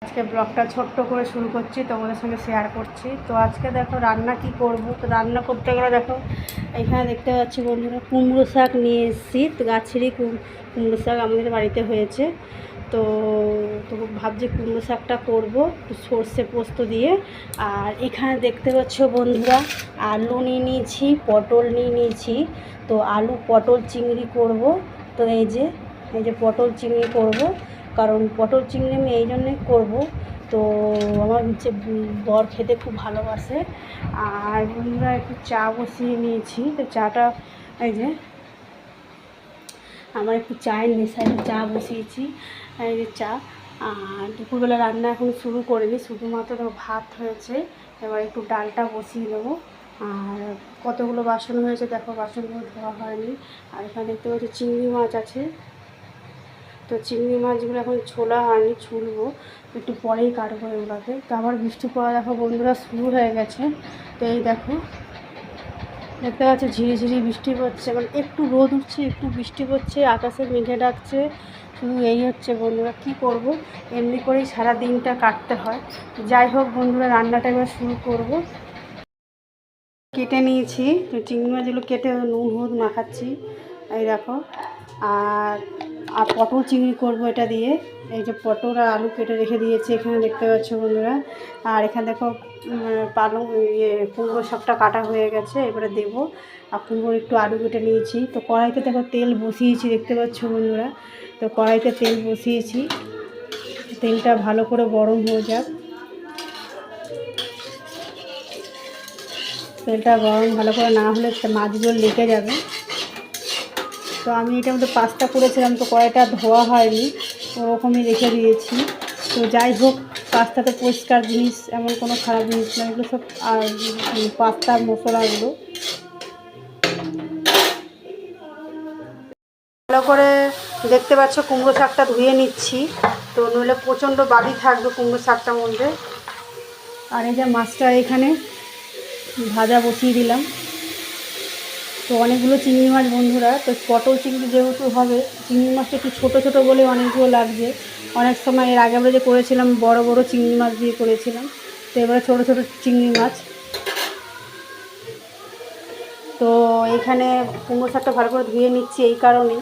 আজকে ব্লগটা ছোট্ট করে শুরু করছি, তোমাদের সঙ্গে শেয়ার করছি। তো আজকে দেখো রান্না কি করব। তো রান্না করতে গেলে দেখো এখানে দেখতে পাচ্ছি বন্ধুরা কুমড়ো শাক নিয়ে এসেছি। তো গাছেরই কুমড়ো শাক আমাদের বাড়িতে হয়েছে। তো তো ভাবছি কুমড়ো শাকটা করবো সর্ষে পোস্ত দিয়ে। আর এখানে দেখতে পাচ্ছ বন্ধুরা আলু নিয়ে নিয়েছি, পটল নিয়ে নিয়েছি। তো আলু পটল চিংড়ি করব। তো এই যে পটল চিংড়ি করব, কারণ পটল চিংড়ি আমি এই জন্যই করবো। তো আমার হচ্ছে বর খেতে খুব ভালোবাসে। আর বন্ধুরা একটু চা বসিয়ে নিয়েছি। তো চাটা এই যে আমার একটু চায়ের নেশায় চা বসিয়েছি, এই যে চা। আর দুপুরবেলা রান্না এখন শুরু করিনি, শুধুমাত্র ভাত হয়েছে। এবার একটু ডালটা বসিয়ে দেবো। আর কতগুলো বাসন হয়েছে দেখো, বাসনগুলো ধোয়া হয়নি। আর এখানে দেখতে পাচ্ছি চিংড়ি মাছ আছে। তো চিংড়ি মাছগুলো এখন ছোলা হয়নি, ছুলবো, একটু পরেই কাটবো এগুলোকে। তো আবার বৃষ্টি পড়া দেখো বন্ধুরা শুরু হয়ে গেছে। তো এই দেখো দেখতে পাচ্ছি ঝিরিঝিরি বৃষ্টি পড়ছে, মানে একটু রোদ উঠছে একটু বৃষ্টি পড়ছে, আকাশে মেঘে ডাকছে। শুধু এই হচ্ছে বন্ধুরা, কি করব, এমনি করেই সারা দিনটা কাটতে হয়। যাই হোক বন্ধুরা, রান্নাটা এবার শুরু করব। কেটে নিয়েছি, তো চিংড়ি মাছগুলো কেটে নুন হলুদ মাখাচ্ছি, এই দেখো। আর আর পটল চিংড়ি করব এটা দিয়ে। এই যে পটল আর আলু কেটে রেখে দিয়েছি এখানে দেখতে পাচ্ছ বন্ধুরা। আর এখানে দেখো পালং কুমড়ো শাকটা কাটা হয়ে গেছে, এবারে দেবো। আর কুমড়ো একটু আলু কেটে নিয়েছি। তো কড়াইতে দেখো তেল বসিয়েছি দেখতে পাচ্ছ বন্ধুরা। তো কড়াইতে তেল বসিয়েছি, তেলটা ভালো করে গরম হয়ে যাক। তেলটা গরম ভালো করে না হলে মাছগুলো লেগে যাবে। তো আমি এটার মধ্যে পাস্তা করেছিলাম, তো কড়াইটা ধোয়া হয়নি, ওরকমই রেখে দিয়েছি। তো যাই হোক, পাস্তাতে পরিষ্কার জিনিস, এমন কোনো খারাপ জিনিস না, এগুলো সব আর পাস্তার মশলাগুলো ভালো করে দেখতে পাচ্ছ। কুমড়ো শাকটা ধুয়ে নিচ্ছি, তো নইলে প্রচণ্ড বালি থাকবে কুমড়ো শাকটার মধ্যে। আর এই যে মাছটা এখানে ভাজা বসিয়ে দিলাম। তো অনেকগুলো চিংড়ি মাছ বন্ধুরা। তো পটল চিংড়ি যেহেতু হবে, চিংড়ি মাছটা একটু ছোটো ছোটো বলে অনেকগুলো লাগছে। অনেক সময় এর আগে আমরা যে করেছিলাম বড় বড় চিংড়ি মাছ দিয়ে করেছিলাম, তো এবারে ছোটো ছোটো চিংড়ি মাছ। তো এখানে কুমড়ো শাকটা ভালো করে ধুয়ে নিচ্ছি এই কারণেই।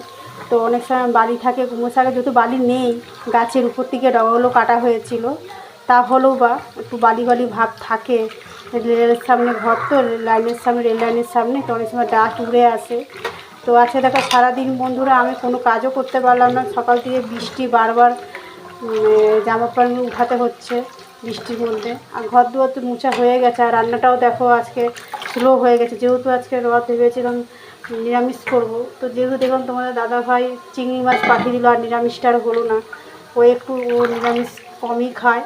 তো অনেক সময় বালি থাকে কুমড়ো শাকে, যেহেতু বালি নেই, গাছের উপর থেকে ডগাগুলো কাটা হয়েছিল, তা হলেও বা একটু বালি বালি ভাব থাকে। রেলের সামনে ঘর, তো লাইনের সামনে, রেল লাইনের সামনে, তো অনেক সময় ডাস্ট উড়ে আসে। তো আজকে দেখো সারাদিন বন্ধুরা আমি কোনো কাজও করতে পারলাম না, সকাল থেকে বৃষ্টি, বারবার জামা প্যান্ট উঠাতে হচ্ছে বৃষ্টির মধ্যে। আর ঘর দুয়ার তো মোছা হয়ে গেছে। আর রান্নাটাও দেখো আজকে স্লো হয়ে গেছে, যেহেতু আজকে রথ ভেবেছিলাম নিরামিষ করবো। তো যেহেতু দেখলাম তোমাদের দাদাভাই চিংড়ি মাছ পাঠিয়ে দিল, আর নিরামিষটা আর হলো না। ও নিরামিষ কমই খায়।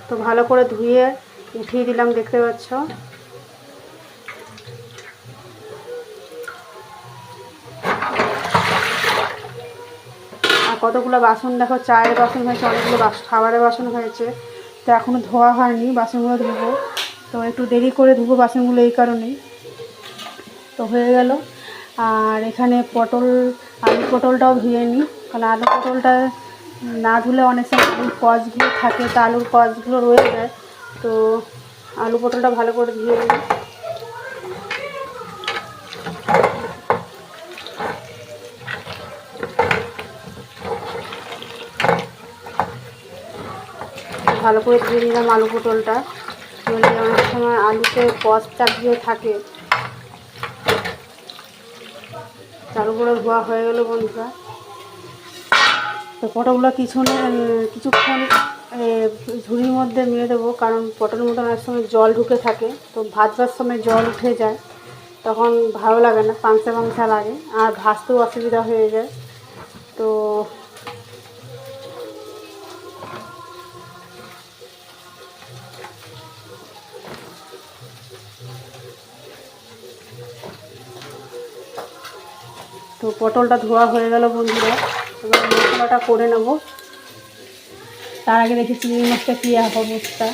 তো ভালো করে ধুয়ে উঠিয়ে দিলাম দেখতে পাচ্ছ। আর কতগুলো বাসন দেখো, চায়ের বাসন হয়েছে, অনেকগুলো খাবারের বাসন হয়েছে। তো এখনও ধোয়া হয়নি, বাসনগুলো ধুবো। তো একটু দেরি করে ধুবো বাসনগুলো এই কারণেই। তো হয়ে গেল। আর এখানে আলু পটলটাও ধুয়ে নিই, কারণ আলু পটলটা না ধুলে অনেক সময় আলুর কষগুলো থাকে, তো আলুর কষগুলো রয়ে যায়। তো আলু পটলটা ভালো করে ধুয়ে নিই। ভালো করে ধুয়ে নিলাম আলু পটলটা, নইলে অনেক সময় আলুতে কষ চাপিয়ে থাকে। চালু করে ধোয়া হয়ে গেল বন্ধুরা। তো পটলগুলো কিছুক্ষণ ঝুড়ির মধ্যে মেরে দেবো, কারণ পটলের মধ্যে অনেক সময় জল ঢুকে থাকে। তো ভাজবার সময় জল উঠে যায়, তখন ভালো লাগে না, পাংসা পাংসা লাগে, আর ভাজতেও অসুবিধা হয়ে যায়। তো তো পটলটা ধোয়া হয়ে গেল বন্ধুরা। এবার মশলাটা করে নেব। তার আগে দেখি চিংড়ি মাছটা কী অবস্থা।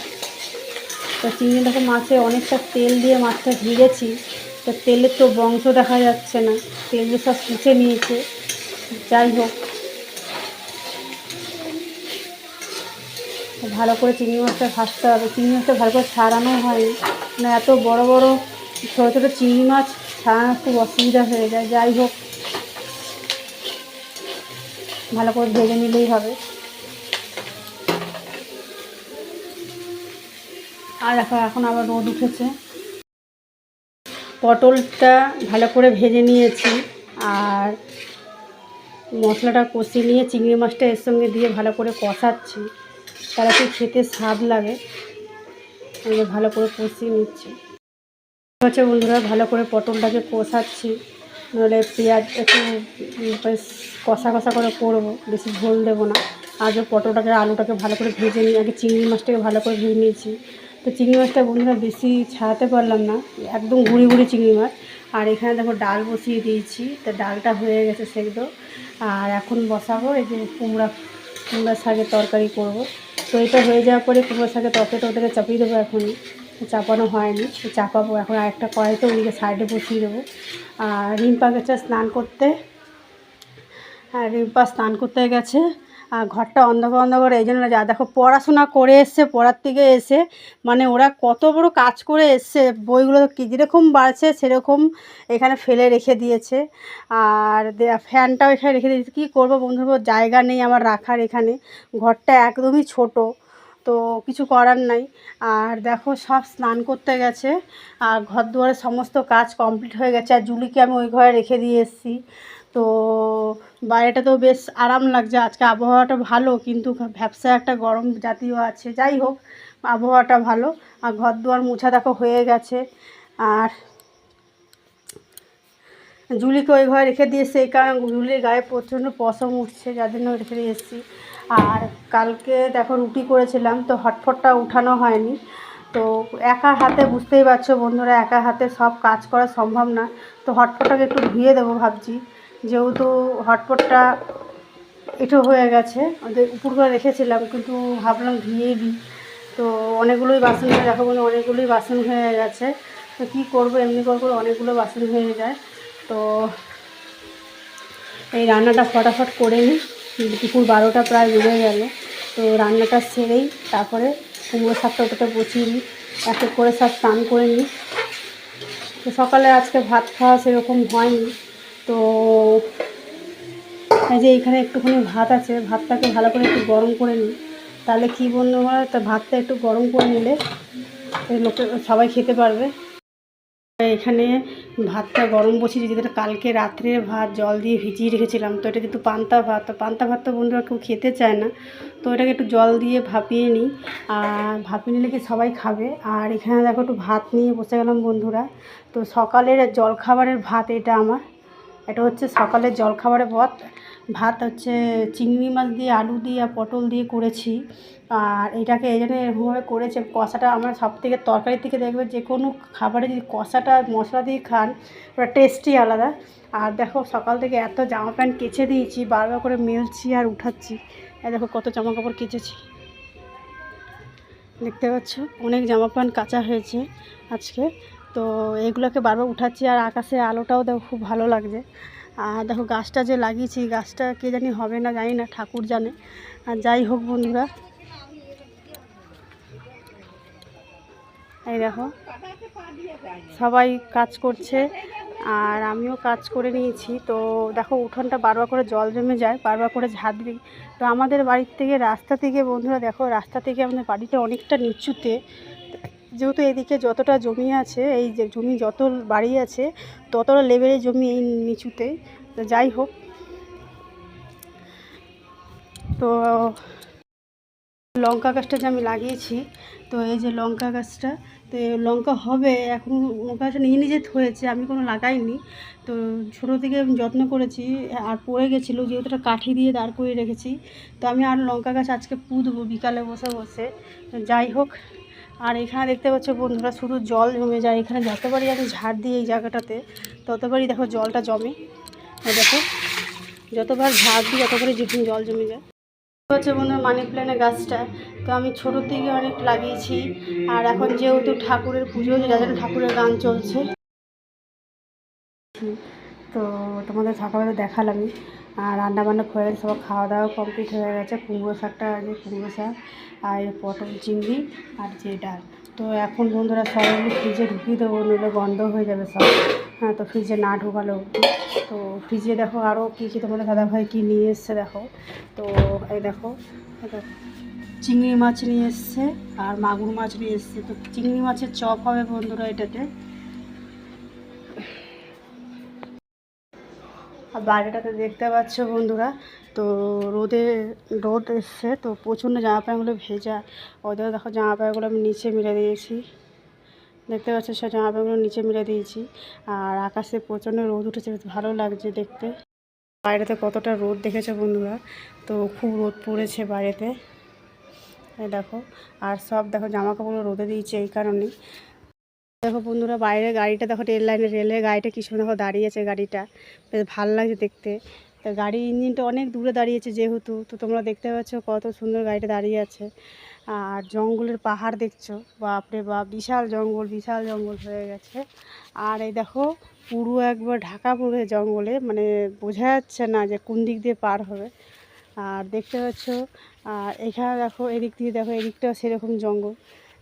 তো চিংড়িটাকে মাছে অনেকটা তেল দিয়ে মাছটা ভিজেছি, তো তেলের তো বংশ দেখা যাচ্ছে না, তেল দিয়ে সব শুষে নিয়েছে। যাই হোক, ভালো করে চিংড়ি মাছটা ভাজতে হবে। চিংড়ি মাছটা ভালো করে ছাড়ানো হয়নি, মানে এত বড় বড় ছোটো ছোটো চিংড়ি মাছ ছাড়ানো খুব অসুবিধা হয়ে যায়। যাই হোক, ভালো করে ভেজে নিলেই হবে। আর এখন আবার রোদ উঠেছে। পটলটা ভালো করে ভেজে নিয়েছি, আর মশলাটা কষিয়ে নিয়ে চিংড়ি মাছটা এর সঙ্গে দিয়ে ভালো করে কষাচ্ছি, তাহলে কি খেতে স্বাদ লাগে। ভালো করে কষিয়ে নিচ্ছি হচ্ছে বন্ধুরা, ভালো করে পটলটাকে কষাচ্ছি, নাহলে পেঁয়াজ একটু কষা কষা করে করবো, বেশি ঝোল দেবো না। আগে পটলটাকে আলুটাকে ভালো করে ভেজে নিয়ে আগে চিংড়ি মাছটাকে ভালো করে ভেজে নিয়েছি। তো চিংড়ি মাছটা বন্ধুরা বেশি ছাড়াতে পারলাম না, একদম গুঁড়ি গুঁড়ি চিংড়ি মাছ। আর এখানে দেখো ডাল বসিয়ে দিয়েছি, তো ডালটা হয়ে গেছে সেদ্ধ। আর এখন বসাবো এই যে কুমড়া শাকের তরকারি করব। তো এটা হয়ে যাওয়ার পরে কুমড়া শাকের তরকারিটা ওদেরকে চাপিয়ে দেবো। এখনই চাপানো হয়নি, চাপাবো এখন। আরেকটা কড়াইতে ওদিকে সাইডে বসিয়ে দেবো। আর রিম্পা গেছে স্নান করতে, রিম্পা স্নান করতে গেছে। আর ঘরটা অন্ধকার অন্ধকার, এই জন্য যা দেখো পড়াশোনা করে এসছে, পড়ার থেকে এসে মানে ওরা কত বড় কাজ করে এসছে, বইগুলো কি যেরকম বাড়ছে সেরকম এখানে ফেলে রেখে দিয়েছে। আর ফ্যানটাও এখানে রেখে দিয়েছে। কী করবো বন্ধুরা, জায়গা নেই আমার রাখার, এখানে ঘরটা একদমই ছোট, তো কিছু করার নাই। আর দেখো সব স্নান করতে গেছে, আর ঘর দুয়ারের সমস্ত কাজ কমপ্লিট হয়ে গেছে। আর জুলিকে আমি ওই ঘরে রেখে দিয়ে এসেছি। তো বাইরেটা তো বেশ আরাম লাগছে, আজকে আবহাওয়াটা ভালো, কিন্তু ভ্যাপসা একটা গরম জাতীয় আছে। যাই হোক, আবহাওয়াটা ভালো। আর ঘর দুয়ার মুছা দেখো হয়ে গেছে। আর জুলিকে ওই ঘরে রেখে দিয়েছে, এই কারণে জুলির গায়ে প্রচণ্ড পশম উঠছে, যার জন্য রেখে দিয়ে এসেছি। আর কালকে দেখো রুটি করেছিলাম, তো হটপটটা উঠানো হয়নি। তো একা হাতে বুঝতেই পারছো বন্ধুরা, একা হাতে সব কাজ করা সম্ভব না। তো হটপটটাকে একটু ধুয়ে দেবো ভাবছি, যেহেতু হটপটটা একটু হয়ে গেছে, ওদের উপর করে রেখেছিলাম, কিন্তু ভাবলাম ধুয়েই দিই। তো অনেকগুলোই বাসন হয়ে দেখো বলে অনেকগুলোই বাসন হয়ে গেছে। তো কী করবো, এমনি করে অনেকগুলো বাসন হয়ে যায়। তো এই রান্নাটা ফটাফট করে নিই, দুপুর 12টা প্রায় বেজে গেল। তো রান্নাটা সেরেই তারপরে কুমড়ো শাকটা ওটাতে বসিয়ে নিই, এক এক করে সব স্নান করে নিই। তো সকালে আজকে ভাত খাওয়া সেরকম হয়নি, তো এই যে এইখানে একটুখানি ভাত আছে, ভাতটাকে ভালো করে একটু গরম করে নিই, তাহলে কী বলবো হয়, তা ভাতটা একটু গরম করে নিলে লোকে সবাই খেতে পারবে। এখানে ভাতটা গরম বসিয়েছি, যেটা কালকে রাত্রের ভাত জল দিয়ে ভিজিয়ে রেখেছিলাম। তো এটা কিন্তু পান্তা ভাত, তো পান্তা ভাত তো বন্ধুরা কেউ খেতে চায় না, তো এটাকে একটু জল দিয়ে ভাপিয়ে নিই। আর ভাপিয়ে নিলে কি সবাই খাবে। আর এখানে দেখো একটু ভাত নিয়ে বসে গেলাম বন্ধুরা। তো সকালের জলখাবারের ভাত এটা আমার, এটা হচ্ছে সকালের জলখাবারের ভাত হচ্ছে চিংড়ি মাছ দিয়ে আলু দিয়ে আর পটল দিয়ে করেছি। আর এটাকে এই জন্য এরকমভাবে করেছে, কষাটা আমরা সবথেকে তরকারির থেকে দেখবে যে কোনো খাবারে যদি কষাটা মশলা দিয়ে খান ওটা টেস্টই আলাদা। আর দেখো সকাল থেকে এত জামা প্যান্ট কেচে দিয়েছি, বারবার করে মেলছি আর উঠাচ্ছি। এই দেখো কত জামা কাপড় কেচেছি, দেখতে পাচ্ছ অনেক জামা প্যান্ট কাচা হয়েছে আজকে। তো এগুলোকে বারবার উঠাচ্ছি, আর আকাশে আলোটাও দেখো খুব ভালো লাগছে। আর দেখো গাছটা যে লাগিয়েছি, গাছটা কে জানি হবে না জানি না, ঠাকুর জানে। আর যাই হোক বন্ধুরা, এই দেখো সবাই কাজ করছে আর আমিও কাজ করে নিয়েছি। তো দেখো উঠোনটা বারবার করে জল জমে যায়, বারবার করে ঝাঁট দিই। তো আমাদের বাড়ির থেকে রাস্তা থেকে বন্ধুরা দেখো, রাস্তা থেকে আমাদের বাড়িটা অনেকটা নিচুতে, যেহেতু এদিকে যতটা জমি আছে, এই যে জমি যত বাড়ি আছে ততটা লেভেলের জমি এই নিচুতে। তো যাই হোক, তো লঙ্কা গাছটা যে আমি লাগিয়েছি, তো এই যে লঙ্কা গাছটা, তো লঙ্কা হবে এখন, গাছটা নিজে নিজে হয়েছে, আমি কোনো লাগাইনি। তো ছোটো থেকে আমি যত্ন করেছি, আর পড়ে গেছিলো যেহেতু এটা কাঠি দিয়ে দাঁড় করে রেখেছি। তো আমি আর লঙ্কা গাছ আজকে পুঁতবো বিকালে বসে বসে। যাই হোক, আর এখানে দেখতে পাচ্ছ বন্ধুরা শুধু জল জমে যায়, এখানে যতবারই আমি ঝাড় দিই এই জায়গাটাতে ততবারই দেখো জলটা জমে। দেখো যতবার ঝাড় দিই ততবারই যখন জল জমে যায়। হচ্ছে বন্ধুরা মানি প্ল্যান্টের গাছটা, তো আমি ছোটোর থেকে অনেক লাগিয়েছি। আর এখন যেহেতু ঠাকুরের পুজো হচ্ছে, যার জন্য ঠাকুরের গান চলছে, তো তোমাদের সকালে দেখালামই। আর রান্নাবান্না হয়ে গেছে, সব খাওয়া দাওয়া কমপ্লিট হয়ে গেছে। কুমড়ো শাকটা আগে কুমড়ো শাক আর পটল চিংড়ি আর যে ডাল। তো এখন বন্ধুরা সব আমি ফ্রিজে ঢুকিয়ে দেবো, নইলে গন্ধ হয়ে যাবে সব। হ্যাঁ, তো ফ্রিজে না ঢুকালেও। তো ফ্রিজে দেখো আরও কী কী তোমাদের দাদাভাই কী নিয়ে এসছে দেখো। তো এই দেখো চিংড়ি মাছ নিয়ে এসছে আর মাগুর মাছ নিয়ে এসছে। তো চিংড়ি মাছের চপ হবে বন্ধুরা এটাতে। আর বাইরেটাতে দেখতে পাচ্ছ বন্ধুরা, তো রোদ এসছে, তো প্রচণ্ড জামা প্যান্টগুলো ভেজা। ওদের দেখো জামা প্যান্টগুলো আমি নিচে মেলে দিয়েছি, দেখতে পাচ্ছ সে জামা প্যান্টগুলো নিচে মেলে দিয়েছি। আর আকাশে প্রচণ্ড রোদ উঠেছে, ভালো লাগছে দেখতে। বাইরেতে কতটা রোদ দেখেছো বন্ধুরা, তো খুব রোদ পড়েছে বাইরেতে। দেখো আর সব দেখো জামা কাপড় রোদে দিয়েছে এই কারণে। দেখো বন্ধুরা বাইরে গাড়িটা দেখো, রেলের গাড়িটা কি সুন্দর দেখো দাঁড়িয়েছে, গাড়িটা বেশ ভালো লাগছে দেখতে। তো গাড়ির ইঞ্জিনটা অনেক দূরে দাঁড়িয়েছে যেহেতু, তো তোমরা দেখতে পাচ্ছ কত সুন্দর গাড়িটা দাঁড়িয়ে আছে। আর জঙ্গলের পাহাড় দেখছো, বাপরে বাপ, বিশাল জঙ্গল হয়ে গেছে। আর এই দেখো পুরো একবার ঢাকা পড়ে জঙ্গলে, মানে বোঝা যাচ্ছে না যে কোন দিক দিয়ে পার হবে। আর দেখতে পাচ্ছ আর এখানে দেখো এদিক দিয়ে দেখো, এদিকটাও সেরকম জঙ্গল।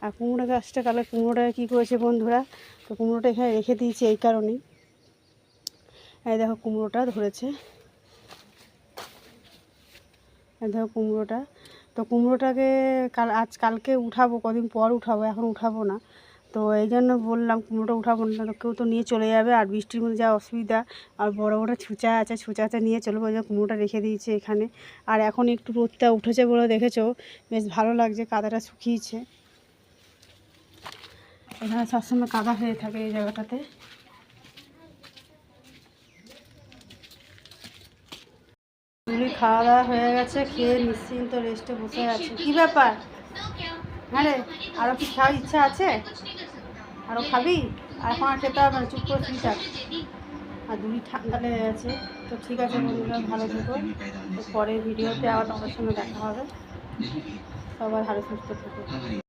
আর কুমড়ো গাছটা তাহলে কুমড়োটা কী করেছে বন্ধুরা, তো কুমড়োটা এখানে রেখে দিয়েছে এই কারণেই। এই দেখো কুমড়োটা ধরেছে, এই দেখো কুমড়োটা। তো কুমড়োটাকে কালকে উঠাবো, কদিন পর উঠাবো, এখন উঠাবো না। তো এই জন্য বললাম কুমড়োটা উঠাবো না, তো কেউ তো নিয়ে চলে যাবে। আর বৃষ্টির মধ্যে যা অসুবিধা, আর বড় বড় ছুঁচাতে নিয়ে চলবো, ওই জন্য কুমড়োটা রেখে দিয়েছে এখানে। আর এখন একটু রোদটা উঠেছে বলে দেখেছো বেশ ভালো লাগছে, কাদাটা শুকিয়েছে। এখানে সবসময় কাদা হয়ে থাকে এই জায়গাটাতে। খাওয়া দাওয়া হয়ে গেছে, খেয়ে নিশ্চিন্ত রেস্টে বসে আছে। কি ব্যাপার? হ্যাঁ রে, আরও কি খাওয়ার ইচ্ছা আছে? আরও খাবি? আর এখন আর খেতে হবে না, চুপ করে শুয়ে থাক। আর দুই ঠান্ডা লেগে গেছে। তো ঠিক আছে বন্ধুরা, ভালো থেকো। তো পরের ভিডিওতে আবার তোমাদের সঙ্গে দেখা হবে। সবাই ভালো সুস্থ থেকো।